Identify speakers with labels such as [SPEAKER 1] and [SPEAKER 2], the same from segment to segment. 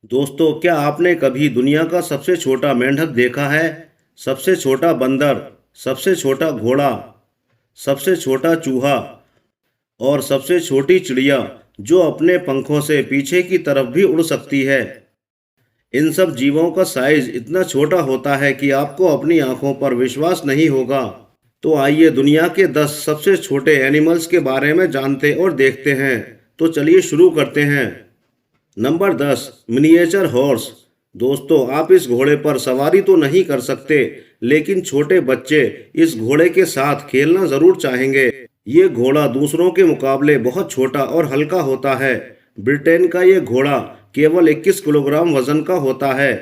[SPEAKER 1] दोस्तों, क्या आपने कभी दुनिया का सबसे छोटा मेंढक देखा है? सबसे छोटा बंदर, सबसे छोटा घोड़ा, सबसे छोटा चूहा और सबसे छोटी चिड़िया जो अपने पंखों से पीछे की तरफ भी उड़ सकती है। इन सब जीवों का साइज इतना छोटा होता है कि आपको अपनी आंखों पर विश्वास नहीं होगा। तो आइए दुनिया के 10 सबसे छोटे एनिमल्स के बारे में जानते और देखते हैं। तो चलिए शुरू करते हैं। Number 10, miniature horse. दोस्तों, आप इस घोड़े पर सवारी तो नहीं कर सकते, लेकिन छोटे बच्चे इस घोड़े के साथ खेलना जरूर चाहेंगे। ये घोड़ा दूसरों के मुकाबले बहुत छोटा और हल्का होता है। ब्रिटेन का ये घोड़ा केवल 21 किलोग्राम वजन का होता है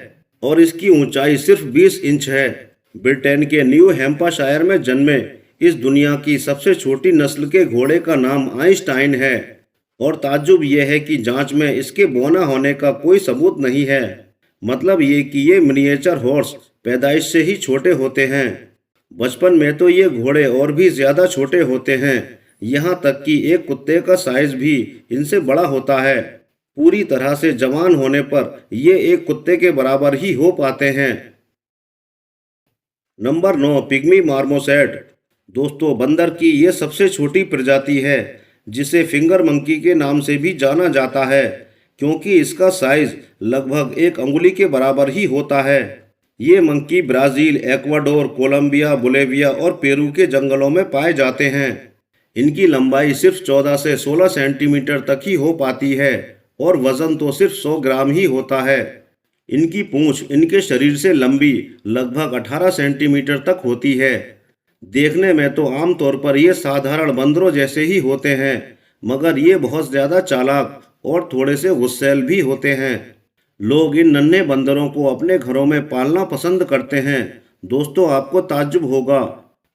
[SPEAKER 1] और इसकी ऊंचाई सिर्फ 20 इंच है। ब्रिटेन के न्यू हैम्पशायर में जन्मे इस दुनिया की सबसे छोटी नस्ल के घोड़े का नाम आइंस्टाइन है। और ताज्जुब यह है कि जांच में इसके बौना होने का कोई सबूत नहीं है। मतलब ये कि ये मिनिएचर हॉर्स पैदाइश से ही छोटे होते हैं। बचपन में तो ये घोड़े और भी ज़्यादा छोटे होते हैं, यहाँ तक कि एक कुत्ते का साइज भी इनसे बड़ा होता है। पूरी तरह से जवान होने पर ये एक कुत्ते के बराबर ही हो पाते हैं। Number 9, pygmy marmoset. दोस्तों, बंदर की ये सबसे छोटी प्रजाति है, जिसे फिंगर मंकी के नाम से भी जाना जाता है, क्योंकि इसका साइज लगभग एक अंगुली के बराबर ही होता है। ये monkey Brazil, Ecuador, Colombia, Bolivia और पेरू के जंगलों में पाए जाते हैं। इनकी लंबाई सिर्फ 14 से 16 सेंटीमीटर तक ही हो पाती है और वज़न तो सिर्फ 100 ग्राम ही होता है। इनकी पूंछ इनके शरीर से लंबी लगभग 18 सेंटीमीटर तक होती है। देखने में तो आमतौर पर ये साधारण बंदरों जैसे ही होते हैं, मगर ये बहुत ज़्यादा चालाक और थोड़े से गुस्सैल भी होते हैं। लोग इन नन्हे बंदरों को अपने घरों में पालना पसंद करते हैं। दोस्तों, आपको ताज्जुब होगा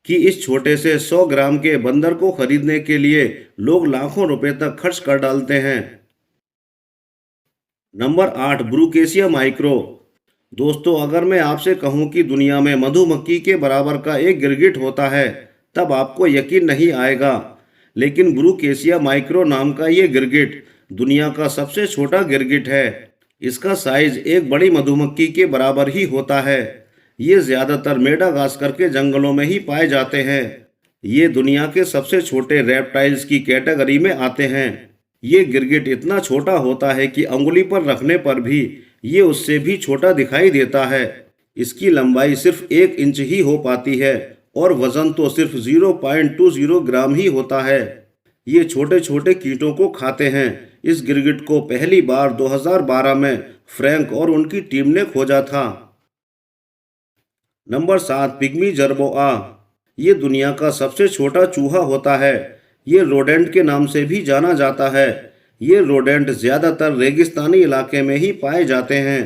[SPEAKER 1] कि इस छोटे से 100 ग्राम के बंदर को खरीदने के लिए लोग लाखों रुपए तक खर्च कर डालते हैं। Number 8, Brookesia micra. दोस्तों, अगर मैं आपसे कहूं कि दुनिया में मधुमक्खी के बराबर का एक गिरगिट होता है, तब आपको यकीन नहीं आएगा। लेकिन ब्रूकेसिया माइक्रो नाम का ये गिरगिट दुनिया का सबसे छोटा गिरगिट है। इसका साइज एक बड़ी मधुमक्खी के बराबर ही होता है। ये ज़्यादातर मेडागास्कर के जंगलों में ही पाए जाते हैं। ये दुनिया के सबसे छोटे रेप्टाइल्स की कैटेगरी में आते हैं। ये गिरगिट इतना छोटा होता है कि अंगुली पर रखने पर भी ये उससे भी छोटा दिखाई देता है। इसकी लंबाई सिर्फ 1 इंच ही हो पाती है और वजन तो सिर्फ 0.20 ग्राम ही होता है। ये छोटे छोटे कीटों को खाते हैं। इस गिरगिट को पहली बार 2012 में फ्रैंक और उनकी टीम ने खोजा था। Number 7, pygmy jerboa. ये दुनिया का सबसे छोटा चूहा होता है। ये रोडेंट के नाम से भी जाना जाता है। ये रोडेंट ज़्यादातर रेगिस्तानी इलाके में ही पाए जाते हैं।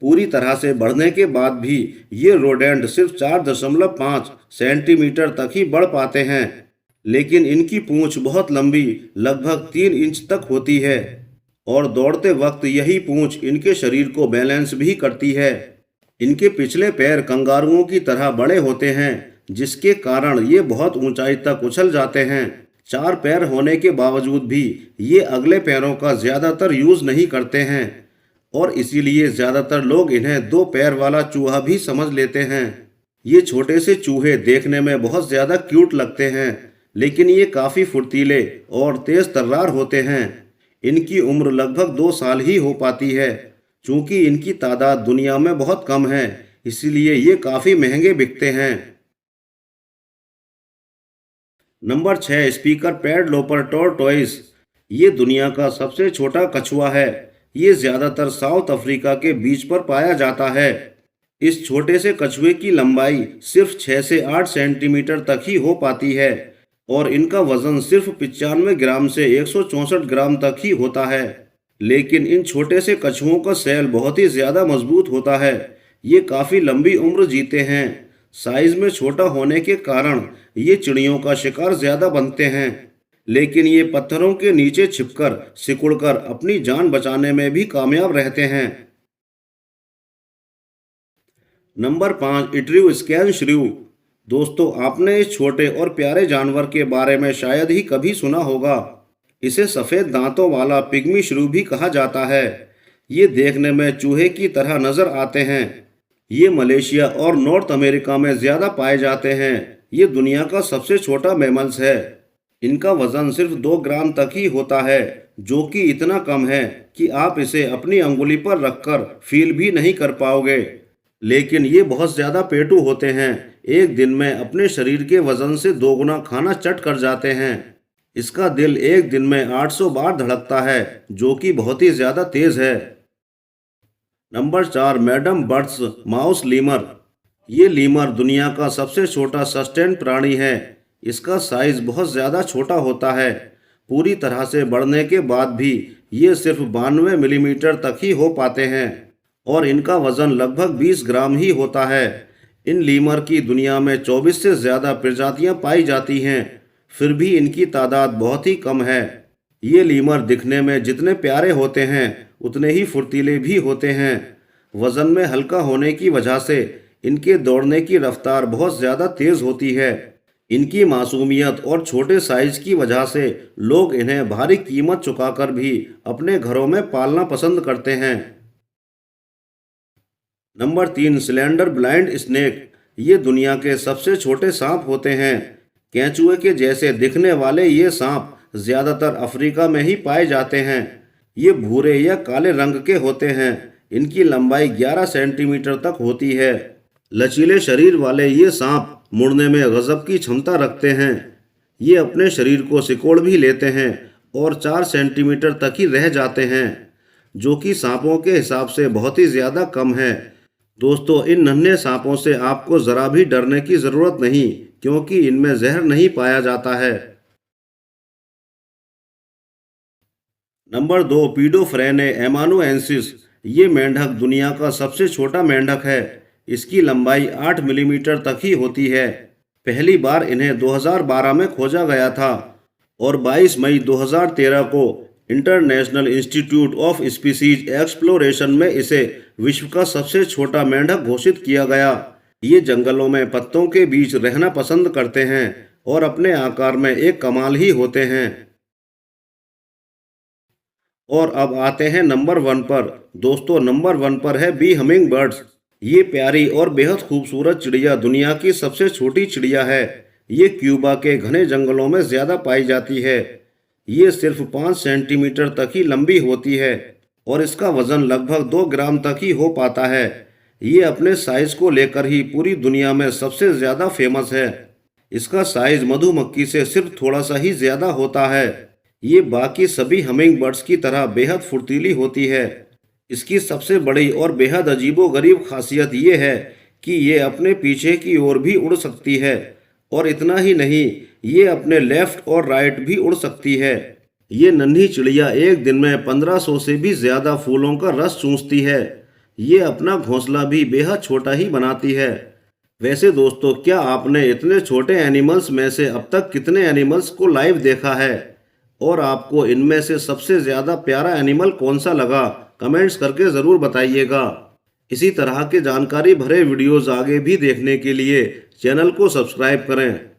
[SPEAKER 1] पूरी तरह से बढ़ने के बाद भी ये रोडेंट सिर्फ 4.5 सेंटीमीटर तक ही बढ़ पाते हैं, लेकिन इनकी पूंछ बहुत लंबी लगभग 3 इंच तक होती है और दौड़ते वक्त यही पूंछ इनके शरीर को बैलेंस भी करती है। इनके पिछले पैर कंगारुओं की तरह बड़े होते हैं, जिसके कारण ये बहुत ऊंचाई तक उछल जाते हैं। 4 पैर होने के बावजूद भी ये अगले पैरों का ज़्यादातर यूज़ नहीं करते हैं और इसीलिए ज़्यादातर लोग इन्हें 2 पैर वाला चूहा भी समझ लेते हैं। ये छोटे से चूहे देखने में बहुत ज़्यादा क्यूट लगते हैं, लेकिन ये काफ़ी फुर्तीले और तेज़ तर्रार होते हैं। इनकी उम्र लगभग 2 साल ही हो पाती है। चूंकि इनकी तादाद दुनिया में बहुत कम है, इसीलिए ये काफ़ी महंगे बिकते हैं। Number 6, speckled padloper tortoise. ये दुनिया का सबसे छोटा कछुआ है। ये ज़्यादातर साउथ अफ्रीका के बीच पर पाया जाता है। इस छोटे से कछुए की लंबाई सिर्फ 6 से 8 सेंटीमीटर तक ही हो पाती है और इनका वजन सिर्फ 95 ग्राम से 164 ग्राम तक ही होता है। लेकिन इन छोटे से कछुओं का सेल बहुत ही ज़्यादा मजबूत होता है। ये काफ़ी लंबी उम्र जीते हैं। साइज में छोटा होने के कारण ये चिड़ियों का शिकार ज़्यादा बनते हैं, लेकिन ये पत्थरों के नीचे छिपकर सिकुड़कर अपनी जान बचाने में भी कामयाब रहते हैं। नंबर 5, इट्रियोस्कैन श्रिऊ। दोस्तों, आपने इस छोटे और प्यारे जानवर के बारे में शायद ही कभी सुना होगा। इसे सफ़ेद दांतों वाला पिग्मी श्रिऊ भी कहा जाता है। ये देखने में चूहे की तरह नजर आते हैं। ये मलेशिया और नॉर्थ अमेरिका में ज्यादा पाए जाते हैं। ये दुनिया का सबसे छोटा मैमल्स है। इनका वजन सिर्फ 2 ग्राम तक ही होता है, जो कि इतना कम है कि आप इसे अपनी अंगुली पर रखकर फील भी नहीं कर पाओगे। लेकिन ये बहुत ज्यादा पेटू होते हैं। एक दिन में अपने शरीर के वजन से 2 गुना खाना चट कर जाते हैं। इसका दिल एक दिन में 800 बार धड़कता है, जो कि बहुत ही ज्यादा तेज है। Number 4, madam birds mouse lemur. ये लीमर दुनिया का सबसे छोटा सस्टेन प्राणी है। इसका साइज बहुत ज़्यादा छोटा होता है। पूरी तरह से बढ़ने के बाद भी ये सिर्फ 92 मिलीमीटर तक ही हो पाते हैं और इनका वजन लगभग 20 ग्राम ही होता है। इन लीमर की दुनिया में 24 से ज़्यादा प्रजातियां पाई जाती हैं, फिर भी इनकी तादाद बहुत ही कम है। ये लीमर दिखने में जितने प्यारे होते हैं उतने ही फुर्तीले भी होते हैं। वजन में हल्का होने की वजह से इनके दौड़ने की रफ्तार बहुत ज़्यादा तेज़ होती है। इनकी मासूमियत और छोटे साइज की वजह से लोग इन्हें भारी कीमत चुकाकर भी अपने घरों में पालना पसंद करते हैं। Number 3, slender blind snake. ये दुनिया के सबसे छोटे सांप होते हैं। केंचुए के जैसे दिखने वाले ये सांप ज़्यादातर अफ्रीका में ही पाए जाते हैं। ये भूरे या काले रंग के होते हैं। इनकी लंबाई 11 सेंटीमीटर तक होती है। लचीले शरीर वाले ये सांप मुड़ने में गजब की क्षमता रखते हैं। ये अपने शरीर को सिकोड़ भी लेते हैं और 4 सेंटीमीटर तक ही रह जाते हैं, जो कि सांपों के हिसाब से बहुत ही ज़्यादा कम है। दोस्तों, इन नन्हे सांपों से आपको ज़रा भी डरने की ज़रूरत नहीं, क्योंकि इनमें जहर नहीं पाया जाता है। नंबर 2, पीडोफ्रेने एमानुएंसिस। ये मेंढक दुनिया का सबसे छोटा मेंढक है। इसकी लंबाई 8 मिलीमीटर तक ही होती है। पहली बार इन्हें 2012 में खोजा गया था और 22 मई 2013 को international institute of species exploration में इसे विश्व का सबसे छोटा मेंढक घोषित किया गया। ये जंगलों में पत्तों के बीच रहना पसंद करते हैं और अपने आकार में एक कमाल ही होते हैं। और अब आते हैं नंबर 1 पर। दोस्तों, नंबर 1 पर है बी हमिंग बर्ड्स। ये प्यारी और बेहद खूबसूरत चिड़िया दुनिया की सबसे छोटी चिड़िया है। ये क्यूबा के घने जंगलों में ज़्यादा पाई जाती है। ये सिर्फ 5 सेंटीमीटर तक ही लंबी होती है और इसका वजन लगभग 2 ग्राम तक ही हो पाता है। ये अपने साइज को लेकर ही पूरी दुनिया में सबसे ज़्यादा फेमस है। इसका साइज मधुमक्खी से सिर्फ थोड़ा सा ही ज़्यादा होता है। ये बाकी सभी हमिंग बर्ड्स की तरह बेहद फुर्तीली होती है। इसकी सबसे बड़ी और बेहद अजीबोगरीब खासियत ये है कि ये अपने पीछे की ओर भी उड़ सकती है और इतना ही नहीं, ये अपने लेफ्ट और राइट भी उड़ सकती है। ये नन्ही चिड़िया एक दिन में 1500 से भी ज़्यादा फूलों का रस चूसती है। ये अपना घोंसला भी बेहद छोटा ही बनाती है। वैसे दोस्तों, क्या आपने इतने छोटे एनिमल्स में से अब तक कितने एनिमल्स को लाइव देखा है और आपको इनमें से सबसे ज़्यादा प्यारा एनिमल कौन सा लगा? कमेंट्स करके ज़रूर बताइएगा। इसी तरह के जानकारी भरे वीडियोस आगे भी देखने के लिए चैनल को सब्सक्राइब करें।